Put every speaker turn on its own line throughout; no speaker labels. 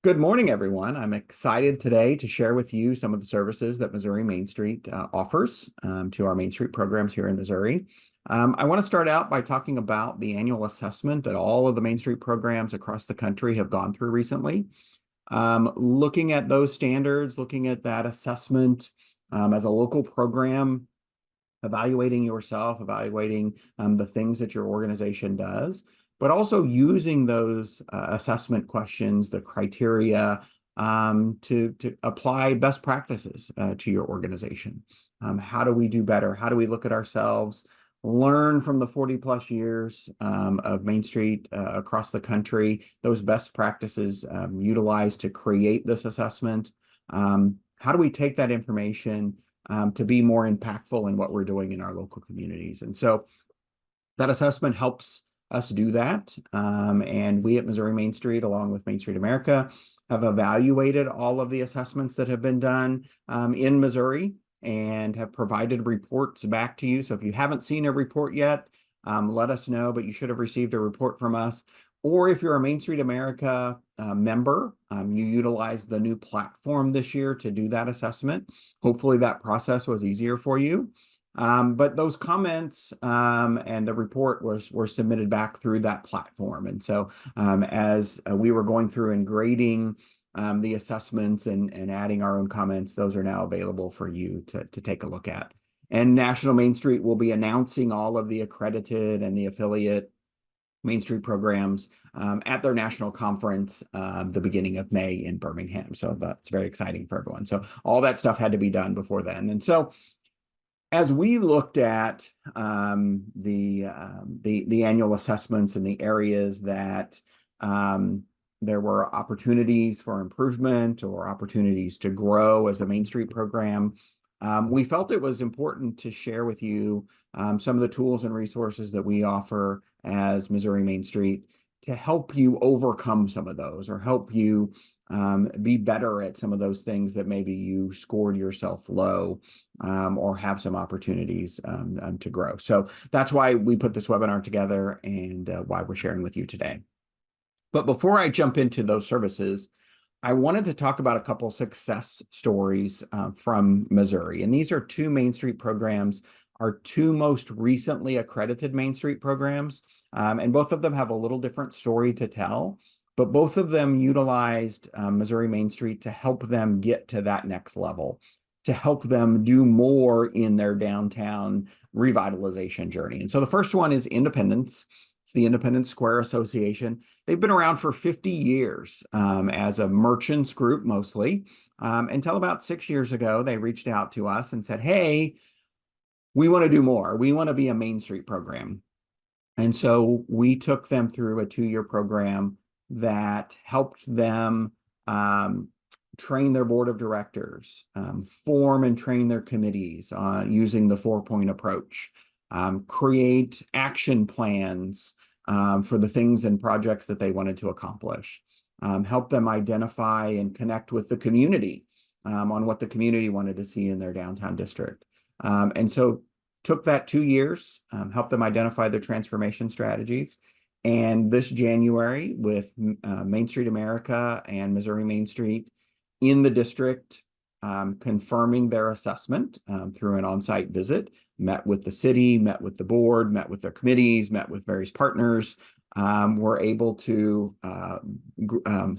Good morning, everyone. I'm excited today to share with you some of the services that Missouri Main Street offers to our Main Street programs here in Missouri. I want to start out by talking about the annual assessment that all of the Main Street programs across the country have gone through recently. Looking at those standards, looking at that assessment as a local program, evaluating yourself, evaluating the things that your organization does, but also using those assessment questions, the criteria to apply best practices to your organization. How do we do better? How do we look at ourselves? Learn from the 40 plus years of Main Street across the country, those best practices utilized to create this assessment. How do we take that information to be more impactful in what we're doing in our local communities? And so that assessment helps us do that. And we at Missouri Main Street, along with Main Street America, have evaluated all of the assessments that have been done in Missouri and have provided reports back to you. So if you haven't seen a report yet, let us know, but you should have received a report from us. Or if you're a Main Street America member, you utilized the new platform this year to do that assessment. Hopefully that process was easier for you. But those comments and the report were submitted back through that platform. And so as we were going through and grading the assessments and adding our own comments, those are now available for you to take a look at. And National Main Street will be announcing all of the accredited and the affiliate Main Street programs at their national conference the beginning of May in Birmingham. So that's very exciting for everyone. So all that stuff had to be done before then. And so as we looked at the annual assessments and the areas that there were opportunities for improvement or opportunities to grow as a Main Street program, we felt it was important to share with you some of the tools and resources that we offer as Missouri Main Street to help you overcome some of those or help you be better at some of those things that maybe you scored yourself low or have some opportunities to grow. So that's why we put this webinar together and why we're sharing with you today. But before I jump into those services, I wanted to talk about a couple success stories from Missouri. And these are two Main Street programs, our two most recently accredited Main Street programs. And both of them have a little different story to tell, but both of them utilized Missouri Main Street to help them get to that next level, to help them do more in their downtown revitalization journey. And so the first one is Independence. It's the Independence Square Association. They've been around for 50 years as a merchants group mostly. Until about 6 years ago, they reached out to us and said, hey, we want to do more. We want to be a Main Street program. And so we took them through a 2-year program that helped them train their board of directors, form and train their committees on using the 4-point approach, create action plans for the things and projects that they wanted to accomplish, help them identify and connect with the community on what the community wanted to see in their downtown district. And so took that 2 years, helped them identify their transformation strategies. And this January, with Main Street America and Missouri Main Street in the district, confirming their assessment through an on-site visit, met with the city, met with the board, met with their committees, met with various partners, were able to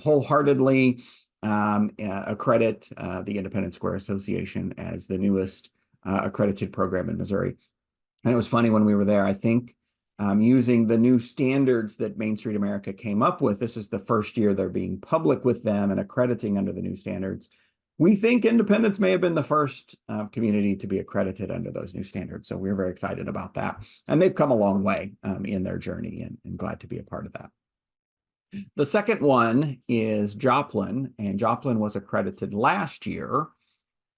wholeheartedly accredit the Independence Square Association as the newest accredited program in Missouri. And it was funny when we were there, I think using the new standards that Main Street America came up with, this is the first year they're being public with them and accrediting under the new standards. We think Independence may have been the first community to be accredited under those new standards. So we're very excited about that. And they've come a long way in their journey and glad to be a part of that. The second one is Joplin, and Joplin was accredited last year.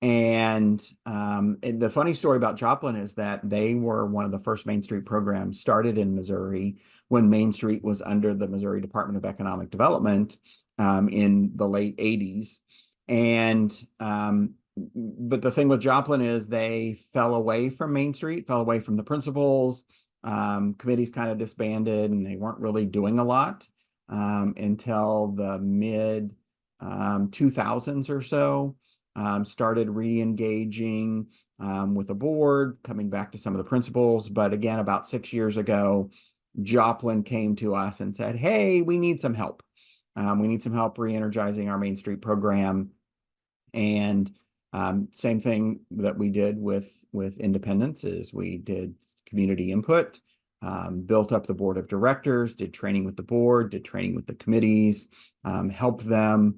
And the funny story about Joplin is that they were one of the first Main Street programs started in Missouri when Main Street was under the Missouri Department of Economic Development in the late 80s. And but the thing with Joplin is they fell away from Main Street, fell away from the principals. Committees kind of disbanded and they weren't really doing a lot until the mid 2000s or so, started re-engaging with the board, coming back to some of the principles. But again, about 6 years ago, Joplin came to us and said, hey, we need some help. We need some help re-energizing our Main Street program. And same thing that we did with Independence is we did community input, built up the board of directors, did training with the board, did training with the committees, helped them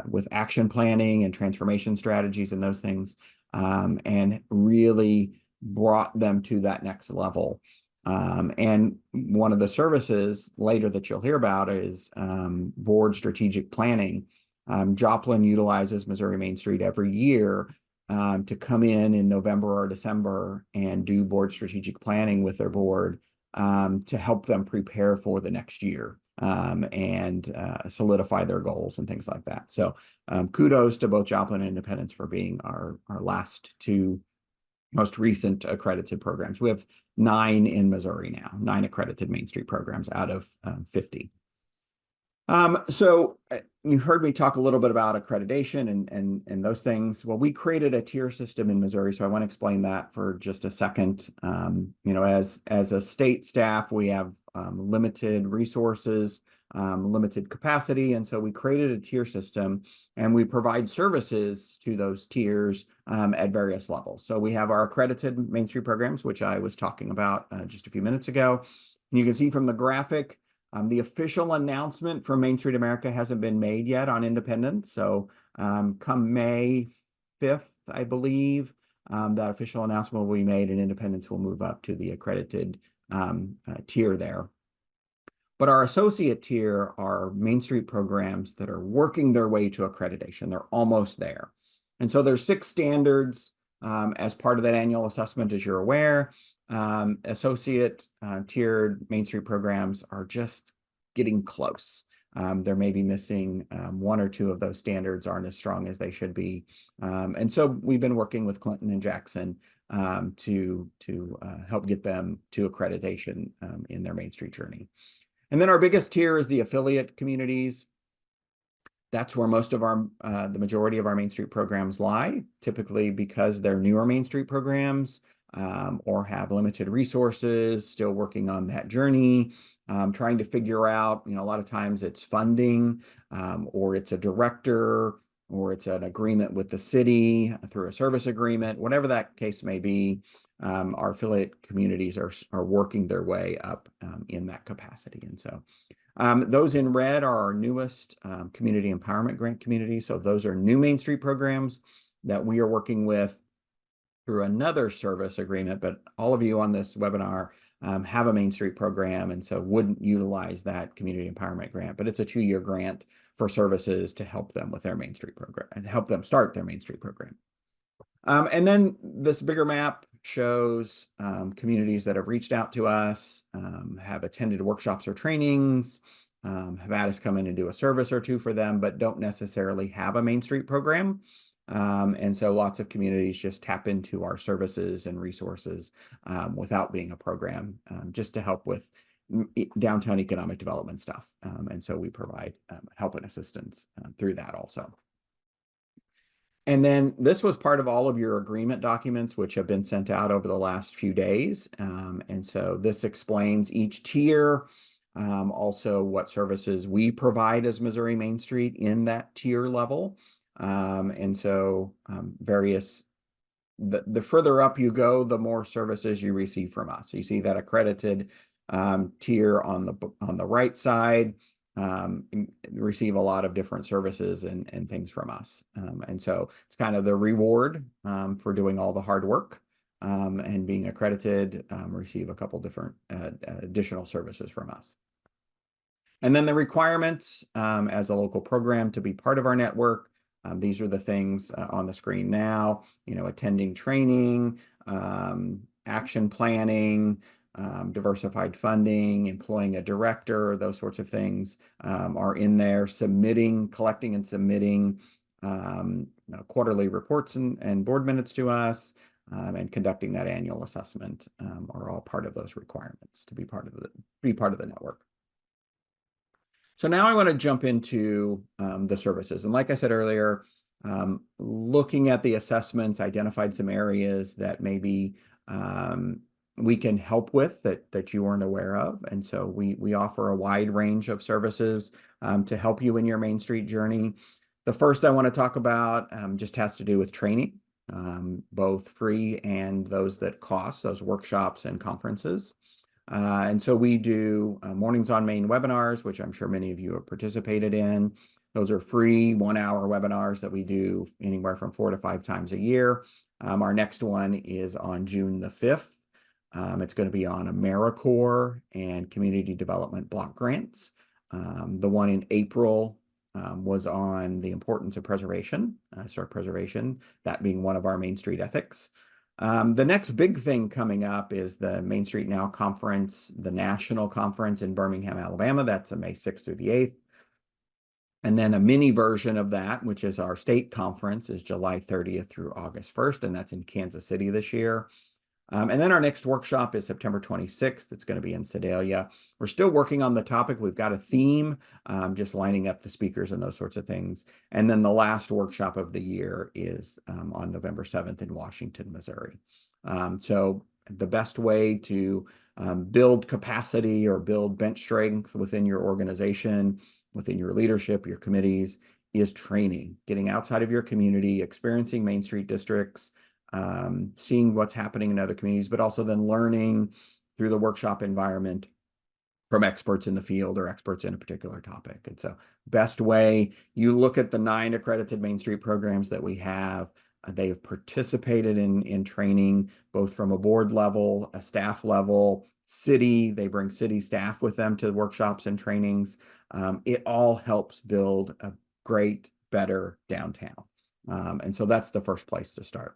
with action planning and transformation strategies and those things, and really brought them to that next level. And one of the services later that you'll hear about is board strategic planning. Joplin utilizes Missouri Main Street every year to come in November or December and do board strategic planning with their board to help them prepare for the next year and solidify their goals and things like that. So kudos to both Joplin and Independence for being our last two most recent accredited programs. We have 9 in Missouri now, 9 accredited Main Street programs out of 50. So you heard me talk a little bit about accreditation and those things. Well, we created a tier system in Missouri, so I want to explain that for just a second. You know, as a state staff, we have limited resources, limited capacity, and so we created a tier system, and we provide services to those tiers at various levels. So we have our accredited Main Street programs, which I was talking about just a few minutes ago. And you can see from the graphic, the official announcement from Main Street America hasn't been made yet on Independence. So come May 5th, I believe, that official announcement will be made and Independence will move up to the accredited tier there. But our associate tier are Main Street programs that are working their way to accreditation. They're almost there. And so there's 6 standards as part of that annual assessment, as you're aware. Associate tiered Main Street programs are just getting close. They're maybe missing 1 or 2 of those standards aren't as strong as they should be. And so we've been working with Clinton and Jackson to help get them to accreditation in their Main Street journey. And then our biggest tier is the affiliate communities. That's where most of our, the majority of our Main Street programs lie, typically because they're newer Main Street programs or have limited resources, still working on that journey, trying to figure out, you know, a lot of times it's funding or it's a director or it's an agreement with the city through a service agreement, whatever that case may be. Our affiliate communities are working their way up in that capacity. And so those in red are our newest community empowerment grant communities. So those are new Main Street programs that we are working with through another service agreement, but all of you on this webinar have a Main Street program and so wouldn't utilize that community empowerment grant, but it's a 2-year grant for services to help them with their Main Street program and help them start their Main Street program. And then this bigger map shows communities that have reached out to us, have attended workshops or trainings, have had us come in and do a service or 2 for them, but don't necessarily have a Main Street program. And so lots of communities just tap into our services and resources without being a program, just to help with downtown economic development stuff. And so we provide help and assistance through that also. And then this was part of all of your agreement documents, which have been sent out over the last few days. And so this explains each tier, also what services we provide as Missouri Main Street in that tier level. And so the further up you go, the more services you receive from us. So you see that accredited tier on the right side. Receive a lot of different services and things from us. And so it's kind of the reward for doing all the hard work and being accredited, receive a couple different additional services from us. And then the requirements as a local program to be part of our network. These are the things on the screen now, you know, attending training, action planning, diversified funding, employing a director, those sorts of things are in there. Collecting and submitting quarterly reports and board minutes to us, and conducting that annual assessment are all part of those requirements to be part of the network. So now I want to jump into the services. And like I said earlier, looking at the assessments, identified some areas that maybe we can help with that you weren't aware of. And so we offer a wide range of services to help you in your Main Street journey. The first I want to talk about just has to do with training, both free and those that cost, those workshops and conferences. And so we do Mornings on Main webinars, which I'm sure many of you have participated in. Those are free 1-hour webinars that we do anywhere from 4 to 5 times a year. Our next one is on June the 5th. It's going to be on AmeriCorps and community development block grants. The one in April was on the importance of preservation, historic preservation, that being one of our Main Street ethics. The next big thing coming up is the Main Street Now conference, the national conference in Birmingham, Alabama. That's May 6th through the 8th. And then a mini version of that, which is our state conference, is July 30th through August 1st, and that's in Kansas City this year. And then our next workshop is September 26th. It's going to be in Sedalia. We're still working on the topic. We've got a theme, just lining up the speakers and those sorts of things. And then the last workshop of the year is on November 7th in Washington, Missouri. So the best way to build capacity or build bench strength within your organization, within your leadership, your committees, is training, getting outside of your community, experiencing Main Street districts, seeing what's happening in other communities, but also then learning through the workshop environment from experts in the field or experts in a particular topic. And so best way, you look at the 9 accredited Main Street programs that we have. They have participated in training, both from a board level, a staff level, city. They bring city staff with them to the workshops and trainings. It all helps build a great, better downtown. And so that's the first place to start.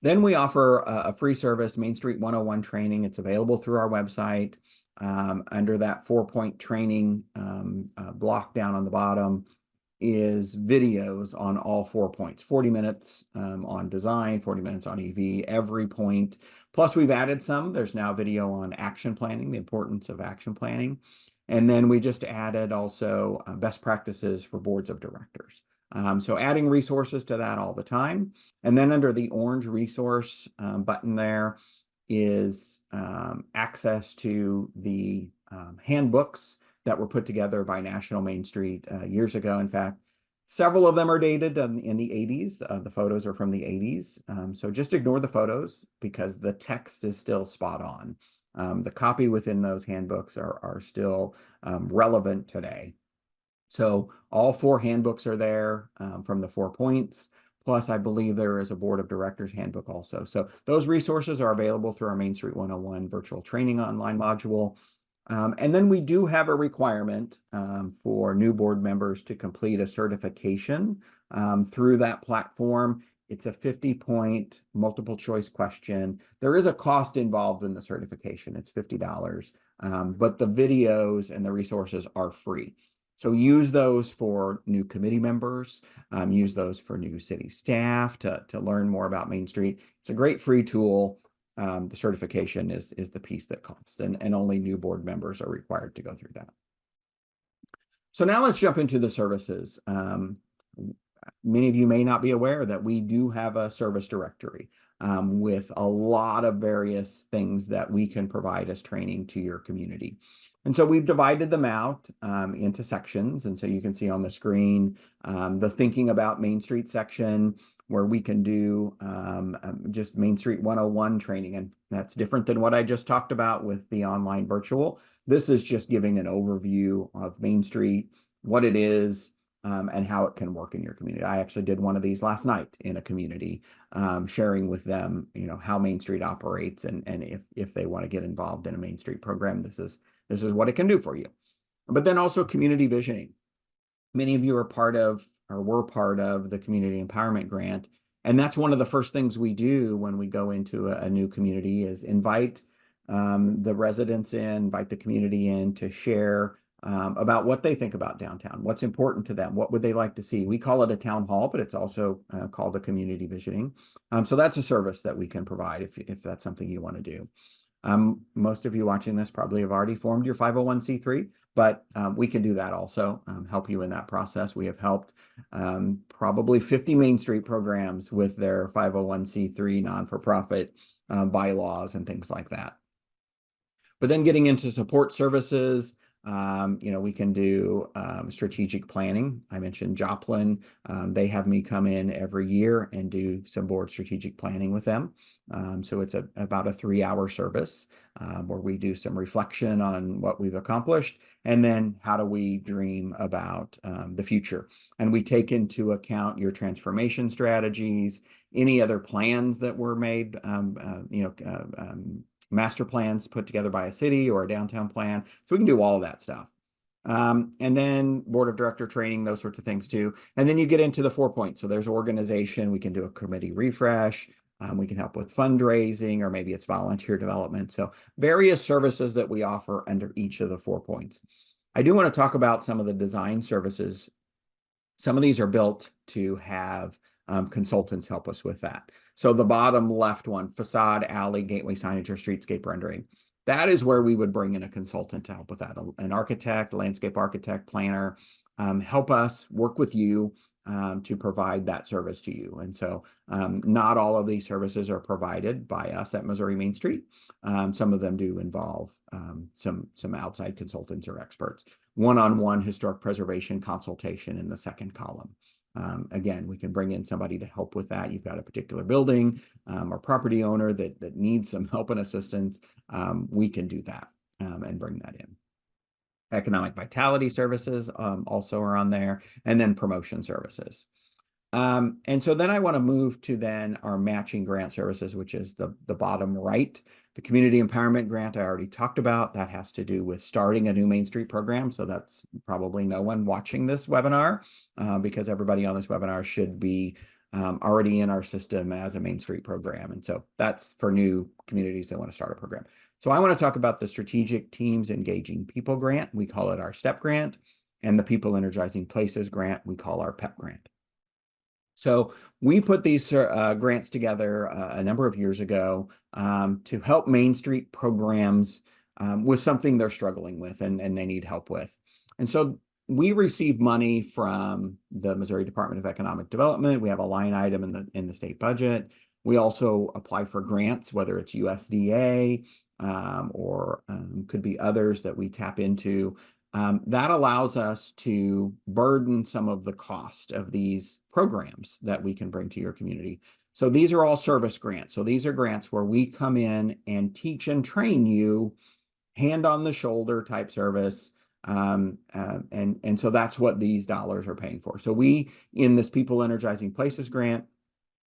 Then we offer a free service, Main Street 101 training. It's available through our website. Under that 4-point training block down on the bottom is videos on all 4 points, 40 minutes on design, 40 minutes on EV, every point. Plus we've added some. There's now video on action planning, the importance of action planning. And then we just added also best practices for boards of directors. So adding resources to that all the time. And then under the orange resource button there is access to the handbooks that were put together by National Main Street years ago. In fact, several of them are dated in the 80s. The photos are from the 80s. So just ignore the photos because the text is still spot on. The copy within those handbooks are still relevant today. So all 4 handbooks are there from the 4 points. Plus, I believe there is a Board of Directors handbook also. So those resources are available through our Main Street 101 virtual training online module. And then we do have a requirement for new board members to complete a certification through that platform. It's a 50-point multiple choice question. There is a cost involved in the certification. It's $50, but the videos and the resources are free. So use those for new committee members, use those for new city staff to learn more about Main Street. It's a great free tool. The certification is the piece that costs, and only new board members are required to go through that. So now let's jump into the services. Many of you may not be aware that we do have a service directory with a lot of various things that we can provide as training to your community. And so we've divided them out into sections. And so you can see on the screen the Thinking About Main Street section, where we can do just Main Street 101 training. And that's different than what I just talked about with the online virtual. This is just giving an overview of Main Street, what it is, and how it can work in your community. I actually did one of these last night in a community, sharing with them, how Main Street operates, and if they want to get involved in a Main Street program, this is what it can do for you. But then also community visioning. Many of you are part of, or were part of, the Community Empowerment Grant. And that's one of the first things we do when we go into a new community is invite the residents in, invite the community in to share about what they think about downtown, what's important to them, what would they like to see. We call it a town hall, but it's also called a community visioning. So that's a service that we can provide if that's something you want to do. Most of you watching this probably have already formed your 501c3, but we can do that also, help you in that process. We have helped probably 50 Main Street programs with their 501c3 non-for-profit bylaws and things like that. But then getting into support services, we can do strategic planning. I mentioned Joplin. They have me come in every year and do some board strategic planning with them. So it's about a 3-hour service where we do some reflection on what we've accomplished, and then how do we dream about the future. And we take into account your transformation strategies, any other plans that were made, master plans put together by a city or a downtown plan. So we can do all of that stuff. And then board of director training, those sorts of things too. And then you get into the 4 points. So there's organization. We can do a committee refresh. We can help with fundraising, or maybe it's volunteer development. So various services that we offer under each of the 4 points. I do want to talk about some of the design services. Some of these are built to have consultants help us with that. So the bottom left one, facade, alley, gateway signage, or streetscape rendering. That is where we would bring in a consultant to help with that. An architect, landscape architect, planner, help us work with you to provide that service to you. And so not all of these services are provided by us at Missouri Main Street. Some of them do involve some outside consultants or experts. One-on-one historic preservation consultation in the second column. Again, we can bring in somebody to help with that. You've got a particular building or property owner that needs some help and assistance. We can do that and bring that in. Economic vitality services also are on there, and then promotion services. And so then I want to move to then our matching grant services, which is the bottom right. The community empowerment grant I already talked about. That has to do with starting a new Main Street program. So that's probably no one watching this webinar because everybody on this webinar should be already in our system as a Main Street program. And so that's for new communities that want to start a program. So I want to talk about the Strategic Teams Engaging People grant. We call it our STEP grant, and the People Energizing Places grant we call our PEP grant. So we put these grants together a number of years ago to help Main Street programs with something they're struggling with and they need help with. And so we receive money from the Missouri Department of Economic Development. We have a line item in the state budget. We also apply for grants, whether it's USDA or could be others that we tap into. That allows us to burden some of the cost of these programs that we can bring to your community. So these are all service grants. So these are grants where we come in and teach and train you, hand on the shoulder type service. And so that's what these dollars are paying for. So we, in this People Energizing Places grant,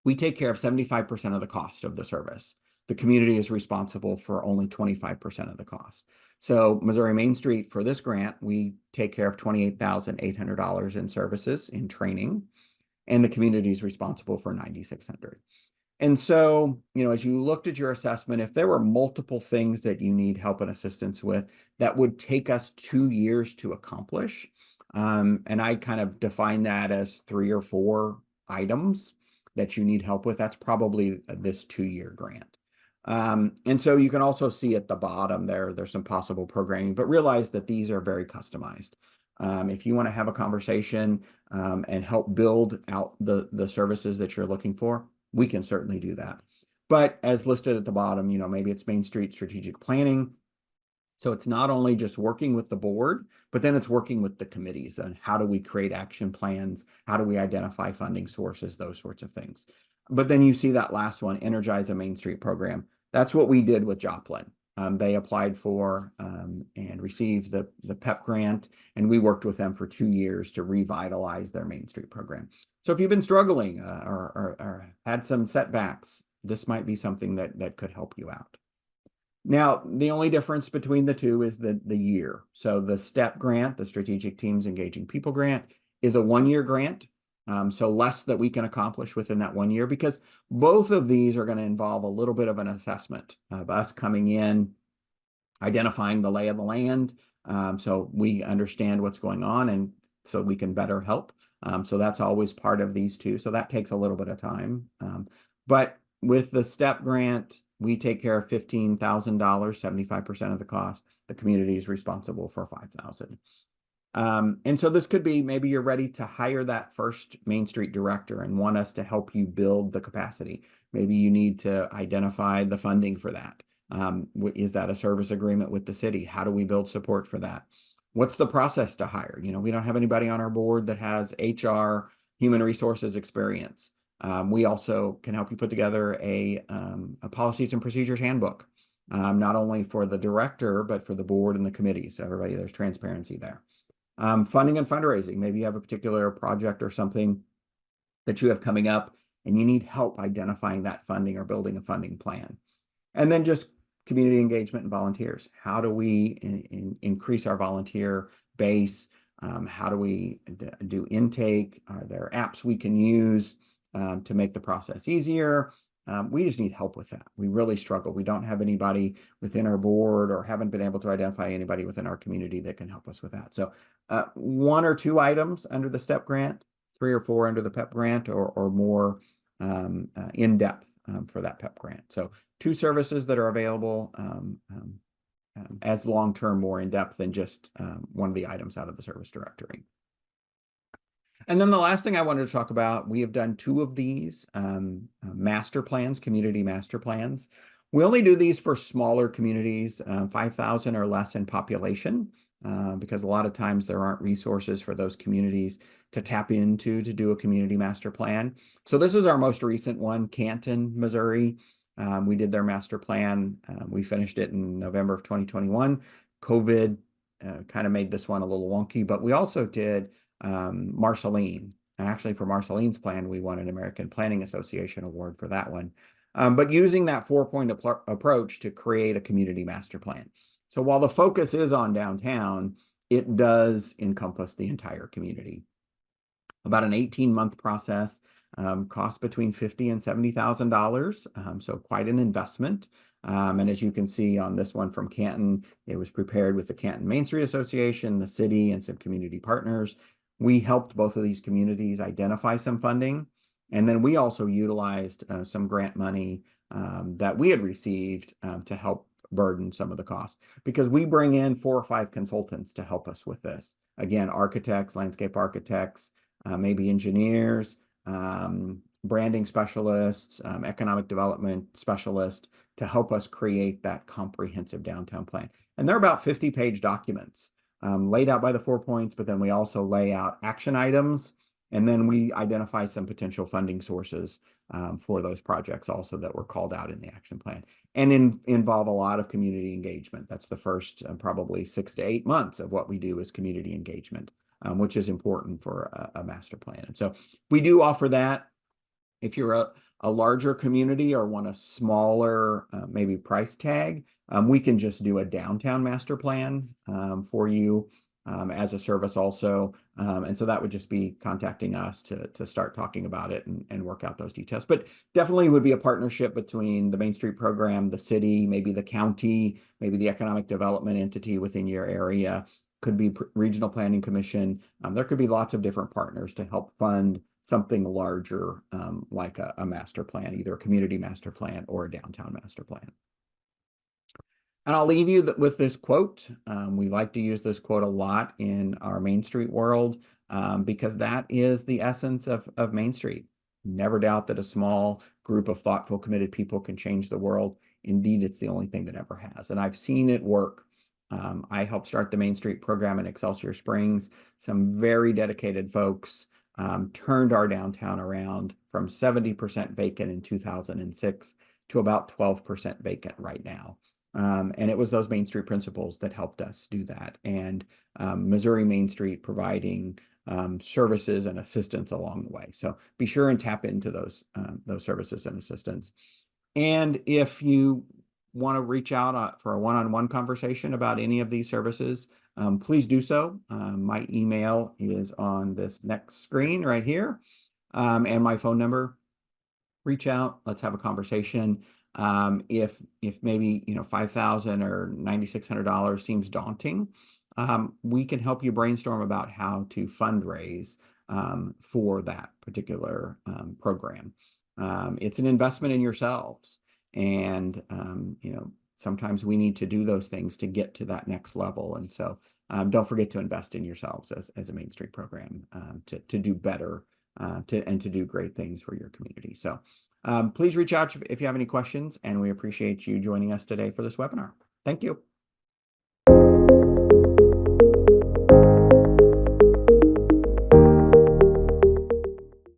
we take care of 75% of the cost of the service. The community is responsible for only 25% of the cost. So Missouri Main Street, for this grant, we take care of $28,800 in services, in training, and the community is responsible for $9,600. And so, as you looked at your assessment, if there were multiple things that you need help and assistance with, that would take us 2 years to accomplish. And I kind of define that as 3 or 4 items that you need help with. That's probably this 2-year grant. And so you can also see at the bottom there's some possible programming, but realize that these are very customized. If you want to have a conversation and help build out the services that you're looking for, we can certainly do that. But as listed at the bottom, maybe it's Main Street strategic planning. So it's not only just working with the board, but then it's working with the committees and how do we create action plans? How do we identify funding sources? Those sorts of things. But then you see that last one, Energize a Main Street program. That's what we did with Joplin. They applied for and received the PEP grant, and we worked with them for 2 years to revitalize their Main Street program. So if you've been struggling or had some setbacks, this might be something that could help you out. Now, the only difference between the two is the year. So the STEP grant, the Strategic Teams Engaging People grant, is a 1-year grant. So less that we can accomplish within that 1 year, because both of these are going to involve a little bit of an assessment of us coming in, identifying the lay of the land, so we understand what's going on and so we can better help. So that's always part of these two. So that takes a little bit of time. But with the STEP grant, We take care of $15,000, 75% of the cost. The community is responsible for $5,000. And so this could be maybe you're ready to hire that first Main Street director and want us to help you build the capacity. Maybe you need to identify the funding for that. Is that a service agreement with the city? How do we build support for that? What's the process to hire? You know, we don't have anybody on our board that has HR, human resources experience. We also can help you put together a policies and procedures handbook, not only for the director, but for the board and the committee. So everybody, there's transparency there. Funding and fundraising. Maybe you have a particular project or something that you have coming up and you need help identifying that funding or building a funding plan. And then just community engagement and volunteers. How do we increase our volunteer base? How do we do intake? Are there apps we can use to make the process easier? We just need help with that. We really struggle. We don't have anybody within our board or haven't been able to identify anybody within our community that can help us with that. So 1 or 2 items under the STEP grant, 3 or 4 under the PEP grant, or more in depth for that PEP grant. So 2 services that are available as long-term, more in depth than just one of the items out of the service directory. And then the last thing I wanted to talk about, we have done 2 of these master plans, community master plans. We only do these for smaller communities, 5,000 or less in population, because a lot of times there aren't resources for those communities to tap into to do a community master plan. So this is our most recent one, Canton, Missouri. We did their master plan. We finished it in November of 2021. COVID kind of made this one a little wonky, but we also did Marceline. And actually for Marceline's plan, we won an American Planning Association award for that one. But using that 4-point approach to create a community master plan. So while the focus is on downtown, it does encompass the entire community. About an 18-month process, costs between $50,000 and $70,000, so quite an investment. And as you can see on this one from Canton, it was prepared with the Canton Main Street Association, the city, and some community partners. We helped both of these communities identify some funding, and then we also utilized some grant money that we had received to help burden some of the costs, because we bring in 4 or 5 consultants to help us with this. Again, architects, landscape architects, maybe engineers, branding specialists, economic development specialists to help us create that comprehensive downtown plan. And they're about 50-page documents laid out by the 4 points, but then we also lay out action items, and then we identify some potential funding sources for those projects also that were called out in the action plan, and involve a lot of community engagement. That's the first probably 6 to 8 months of what we do is community engagement, which is important for a master plan. And so we do offer that. If you're a larger community or want a smaller maybe price tag, we can just do a downtown master plan for you as a service also. And so that would just be contacting us to start talking about it and work out those details. But definitely would be a partnership between the Main Street program, the city, maybe the county, maybe the economic development entity within your area, could be regional planning commission. There could be lots of different partners to help fund something larger like a master plan, either a community master plan or a downtown master plan. And I'll leave you with this quote. We like to use this quote a lot in our Main Street world because that is the essence of Main Street. Never doubt that a small group of thoughtful, committed people can change the world. Indeed, it's the only thing that ever has. And I've seen it work. I helped start the Main Street program in Excelsior Springs. Some very dedicated folks turned our downtown around from 70% vacant in 2006 to about 12% vacant right now. And it was those Main Street principles that helped us do that. And Missouri Main Street providing services and assistance along the way. So be sure and tap into those services and assistance. And if you want to reach out for a one-on-one conversation about any of these services, please do so. My email is on this next screen right here, and my phone number. Reach out. Let's have a conversation. If maybe $5,000 or $9,600 seems daunting, we can help you brainstorm about how to fundraise for that particular program. It's an investment in yourselves. And, sometimes we need to do those things to get to that next level. And so don't forget to invest in yourselves as a Main Street program to do better and to do great things for your community. So please reach out if you have any questions, and we appreciate you joining us today for this webinar. Thank you.